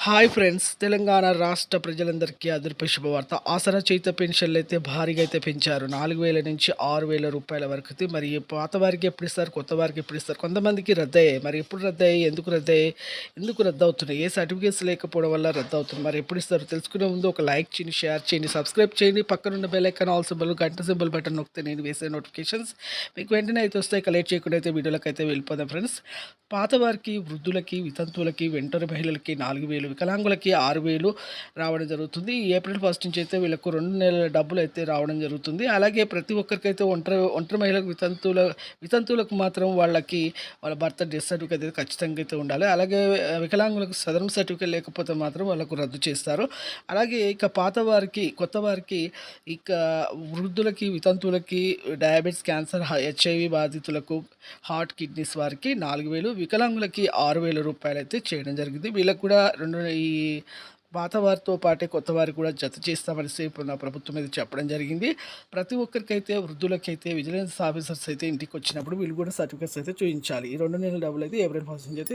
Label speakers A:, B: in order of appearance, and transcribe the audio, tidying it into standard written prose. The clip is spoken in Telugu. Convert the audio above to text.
A: హాయ్ ఫ్రెండ్స్, తెలంగాణ రాష్ట్ర ప్రజలందరికీ అదృప శుభవార్త. ఆసరా చేయుత పెన్షన్లు అయితే భారీగా అయితే పెంచారు. 4,000 నుంచి 6,000 రూపాయల వరకు. మరి పాత వారికి ఎప్పుడు ఇస్తారు, కొత్త వారికి ఎప్పుడు ఇస్తారు? కొంతమందికి రద్దయ్యాయి. మరి ఎప్పుడు రద్దయ్యాయి, ఎందుకు రద్దయ్యాయి, ఎందుకు రద్దు అవుతున్నాయి, ఏ సర్టిఫికేట్స్ లేకపోవడం వల్ల రద్దు అవుతుంది, మరి ఎప్పుడు ఇస్తారు తెలుసుకునే ముందు ఒక లైక్ చేయండి, షేర్ చేయండి, సబ్స్క్రైబ్ చేయండి. పక్కనున్న బెల్ ఐకాన్ ఆల్ సింబల్, గంట సింబల్ బటన్ నొక్కితే నేను వేసే నోటిఫికేషన్స్ మీకు వెంటనే అయితే వస్తాయి. లేట్ చేయకుండా అయితే వీడియోలోకి అయితే వెళ్ళిపోదాం ఫ్రెండ్స్. పాత వారికి, వృద్ధులకి, వితంతువులకి, ఒంటరి మహిళలకి 4,000, వికలాంగులకి 6,000 రావడం జరుగుతుంది. ఈ ఏప్రిల్ 1 నుంచి అయితే వీళ్ళకు 2 నెలల డబ్బులు అయితే రావడం జరుగుతుంది. అలాగే ప్రతి ఒక్కరికైతే ఒంటరి ఒంటరి మహిళలకు, వితంతువులకు మాత్రం వాళ్ళ భర్త డెత్ సర్టిఫికేట్ అయితే ఖచ్చితంగా అయితే ఉండాలి. అలాగే వికలాంగులకు సదరం సర్టిఫికేట్ లేకపోతే మాత్రం వాళ్ళకు రద్దు చేస్తారు. అలాగే ఇక పాత వారికి, కొత్త వారికి, ఇక వృద్ధులకి, వితంతువులకి, డయాబెటిస్, క్యాన్సర్, హెచ్ఐవి బాధితులకు, హార్ట్, కిడ్నీస్ వారికి 4,000, వికలాంగులకి 6,000 రూపాయలు అయితే చేయడం జరిగింది. వీళ్ళకి కూడా ఈ పాత వారితో పాటే కొత్త వారికి కూడా జత చేస్తామని ఇప్పుడు నా ప్రభుత్వం అయితే చెప్పడం జరిగింది. ప్రతి ఒక్కరికైతే, వృద్ధులకైతే విజిలెన్స్ ఆఫీసర్స్ అయితే ఇంటికి వచ్చినప్పుడు వీళ్ళు కూడా సర్టిఫికేట్స్ అయితే చూపించాలి. ఈ 2 నెలల డబ్బులు అయితే ఏప్రిల్ 1 నుంచి అయితే